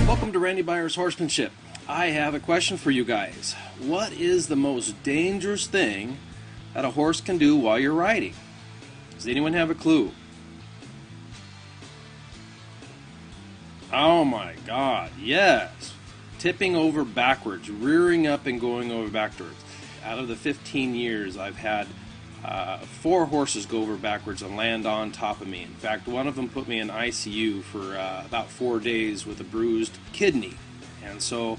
Welcome to Randy Byers Horsemanship. I have a question for you guys. What is the most dangerous thing that a horse can do while you're riding? Does anyone have a clue? Oh my God, yes. Tipping over backwards, rearing up and going over backwards. Out of the 15 years, I've had 4 horses go over backwards and land on top of me. In fact, one of them put me in ICU for about 4 days with a bruised kidney. And so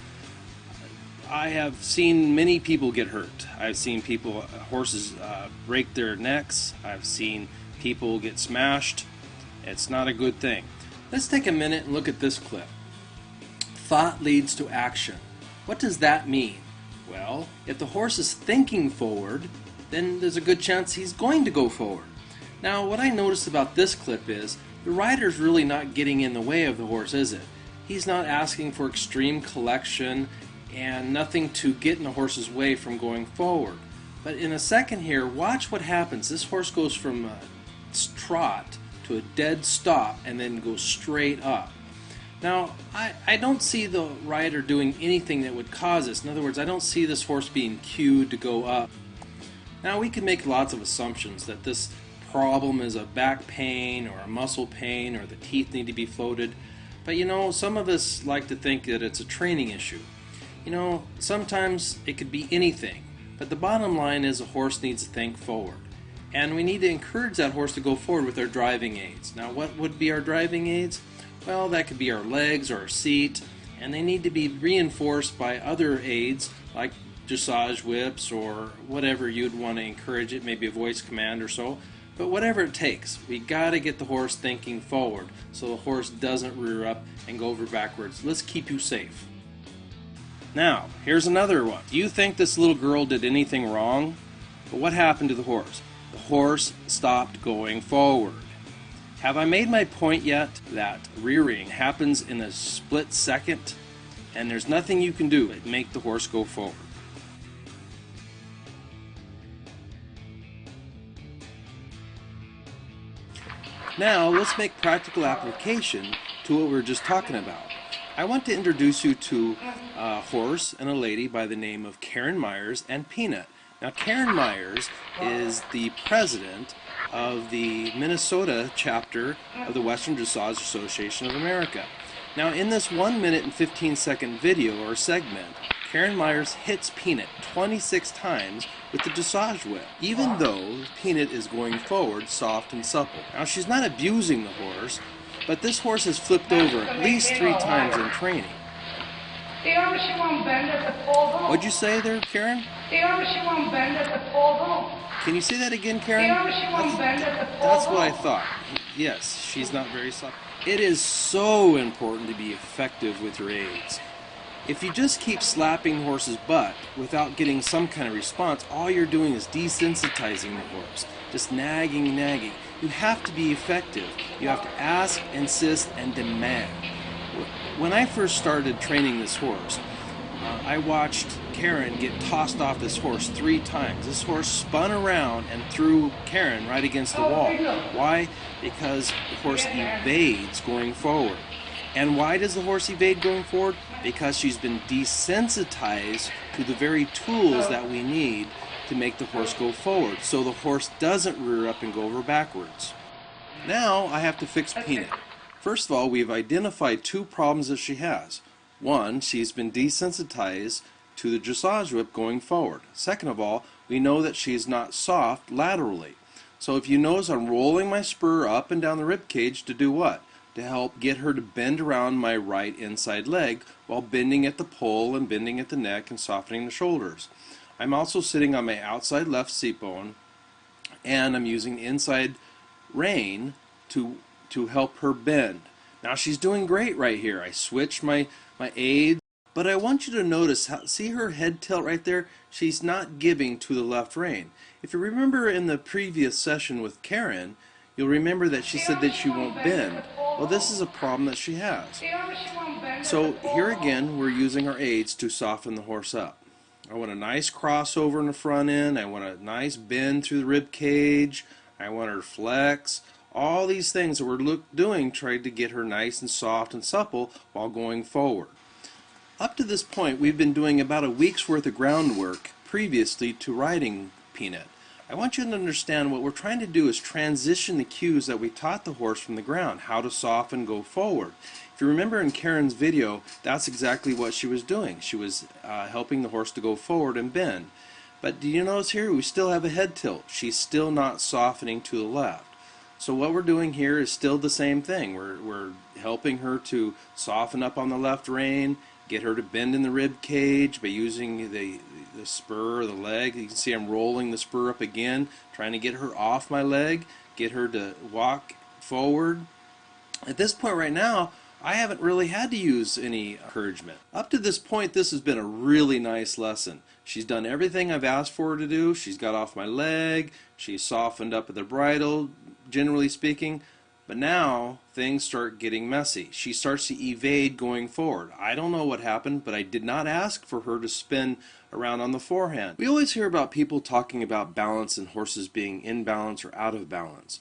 I have seen many people get hurt. I've seen horses break their necks. I've seen people get smashed. It's not a good thing. Let's take a minute and look at this clip. Thought leads to action. What does that mean? Well, if the horse is thinking forward, then there's a good chance he's going to go forward. Now, what I noticed about this clip is the rider's really not getting in the way of the horse, is it? He's not asking for extreme collection and nothing to get in the horse's way from going forward. But in a second here, watch what happens. This horse goes from a trot to a dead stop and then goes straight up. Now, I don't see the rider doing anything that would cause this. In other words, I don't see this horse being cued to go up. Now, we can make lots of assumptions that this problem is a back pain or a muscle pain or the teeth need to be floated. But you know, some of us like to think that it's a training issue. You know, sometimes it could be anything. But the bottom line is a horse needs to think forward. And we need to encourage that horse to go forward with our driving aids. Now, what would be our driving aids? Well, that could be our legs or our seat. And they need to be reinforced by other aids like dressage whips or whatever you'd want to encourage it, maybe a voice command or so. But whatever it takes, we got to get the horse thinking forward so the horse doesn't rear up and go over backwards. Let's keep you safe. Now, here's another one. Do you think this little girl did anything wrong? But what happened to the horse? The horse stopped going forward. Have I made my point yet that rearing happens in a split second and there's nothing you can do to make the horse go forward? Now, let's make practical application to what we were just talking about. I want to introduce you to a horse and a lady by the name of Karen Myers and Peanut. Now, Karen Myers is the president of the Minnesota chapter of the Western Dressage Association of America. Now, in this 1 minute and 15-second video or segment, Karen Myers hits Peanut 26 times with the dressage whip, even though Peanut is going forward soft and supple. Now, she's not abusing the horse, but this horse has flipped over at least 3 times in training. What'd you say there, Karen? Can you say that again, Karen? That's what I thought. Yes, she's not very soft. It is so important to be effective with your aids. If you just keep slapping the horse's butt without getting some kind of response, all you're doing is desensitizing the horse, just nagging. You have to be effective. You have to ask, insist, and demand. When I first started training this horse, I watched Karen get tossed off this horse 3 times. This horse spun around and threw Karen right against the wall. Why? Because the horse evades going forward. And why does the horse evade going forward? Because she's been desensitized to the very tools that we need to make the horse go forward, so the horse doesn't rear up and go over backwards. Now I have to fix Peanut. First of all, we've identified 2 problems that she has. One, she's been desensitized to the dressage whip going forward. Second of all, we know that she's not soft laterally. So if you notice, I'm rolling my spur up and down the rib cage to do what? To help get her to bend around my right inside leg while bending at the poll and bending at the neck and softening the shoulders. I'm also sitting on my outside left seat bone, and I'm using the inside rein to help her bend. Now she's doing great right here. I switched my aids, but I want you to notice, see her head tilt right there? She's not giving to the left rein. If you remember in the previous session with Karen, you'll remember that she said that she won't bend. Well, this is a problem that she has. So here again, we're using our aids to soften the horse up. I want a nice crossover in the front end. I want a nice bend through the rib cage. I want her to flex. All these things that we're doing tried to get her nice and soft and supple while going forward. Up to this point, we've been doing about a week's worth of groundwork previously to riding Peanut. I want you to understand what we're trying to do is transition the cues that we taught the horse from the ground, how to soften, go forward. If you remember in Karen's video, that's exactly what she was doing. She was helping the horse to go forward and bend. But do you notice here we still have a head tilt? She's still not softening to the left. So what we're doing here is still the same thing. We're helping her to soften up on the left rein, get her to bend in the rib cage by using the spur or the leg. You can see I'm rolling the spur up again, trying to get her off my leg, get her to walk forward. At this point right now, I haven't really had to use any encouragement. Up to this point, this has been a really nice lesson. She's done everything I've asked for her to do. She's got off my leg, she's softened up at the bridle, generally speaking. But now things start getting messy. She starts to evade going forward. I don't know what happened, but I did not ask for her to spin around on the forehand. We always hear about people talking about balance and horses being in balance or out of balance.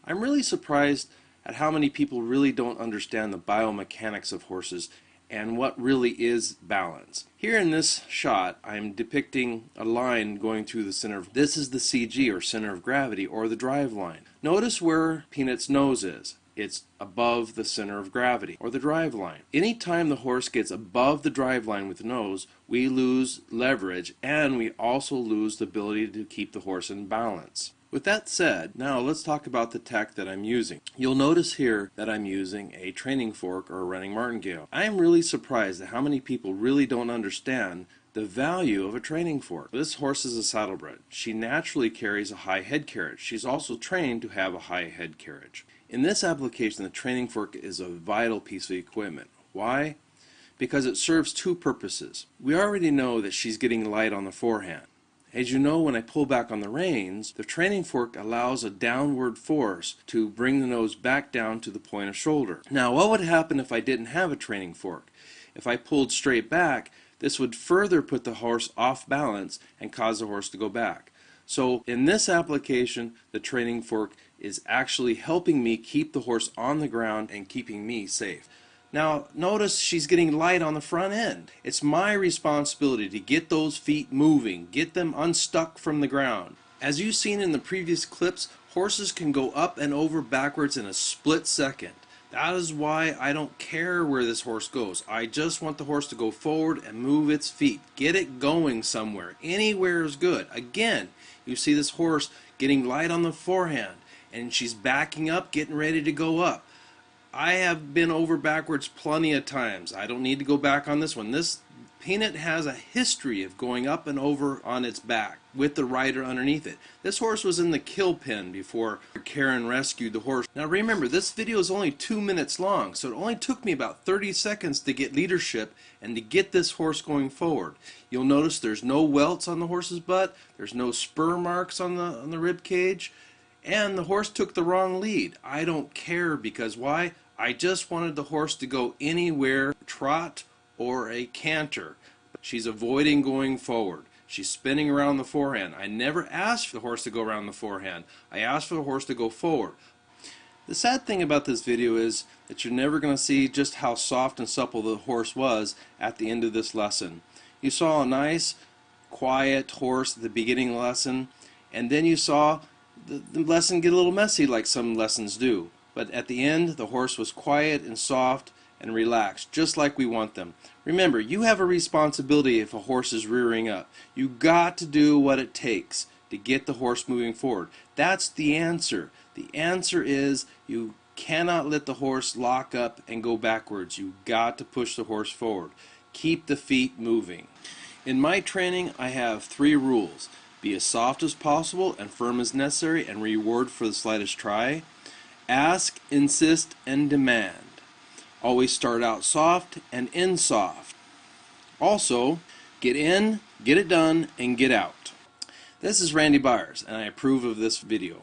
I'm really surprised at how many people really don't understand the biomechanics of horses and what really is balance. Here in this shot, I'm depicting a line going through the center of, this is the CG or center of gravity or the drive line. Notice where Peanut's nose is. It's above the center of gravity or the drive line. Anytime the horse gets above the drive line with the nose, we lose leverage and we also lose the ability to keep the horse in balance. With that said, now let's talk about the tech that I'm using. You'll notice here that I'm using a training fork or a running martingale. I am really surprised at how many people really don't understand the value of a training fork. This horse is a saddlebred. She naturally carries a high head carriage. She's also trained to have a high head carriage. In this application, the training fork is a vital piece of equipment. Why? Because it serves two purposes. We already know that she's getting light on the forehand. As you know, when I pull back on the reins, the training fork allows a downward force to bring the nose back down to the point of shoulder. Now, what would happen if I didn't have a training fork? If I pulled straight back, this would further put the horse off balance and cause the horse to go back. So in this application, the training fork is actually helping me keep the horse on the ground and keeping me safe. Now notice she's getting light on the front end. It's my responsibility to get those feet moving, get them unstuck from the ground. As you've seen in the previous clips, horses can go up and over backwards in a split second. That is why I don't care where this horse goes. I just want the horse to go forward and move its feet. Get it going somewhere. Anywhere is good. Again, you see this horse getting light on the forehand and she's backing up, getting ready to go up. I have been over backwards plenty of times. I don't need to go back on this one. This Peanut has a history of going up and over on its back with the rider underneath it. This horse was in the kill pen before Karen rescued the horse. Now remember, this video is only 2 minutes long, so it only took me about 30 seconds to get leadership and to get this horse going forward. You'll notice there's no welts on the horse's butt, there's no spur marks on the rib cage, and the horse took the wrong lead. I don't care, because why? I just wanted the horse to go anywhere, trot or a canter. She's avoiding going forward. She's spinning around the forehand. I never asked for the horse to go around the forehand. I asked for the horse to go forward. The sad thing about this video is that you're never going to see just how soft and supple the horse was at the end of this lesson. You saw a nice, quiet horse at the beginning of the lesson, and then you saw the lesson get a little messy like some lessons do. But at the end, the horse was quiet and soft and relaxed, just like we want them. Remember, you have a responsibility if a horse is rearing up. You got to do what it takes to get the horse moving forward. That's the answer. The answer is you cannot let the horse lock up and go backwards. You got to push the horse forward. Keep the feet moving. In my training, I have 3 rules. Be as soft as possible and firm as necessary, and reward for the slightest try. Ask, insist, and demand. Always start out soft and end soft. Also, get in, get it done, and get out. This is Randy Byers, and I approve of this video.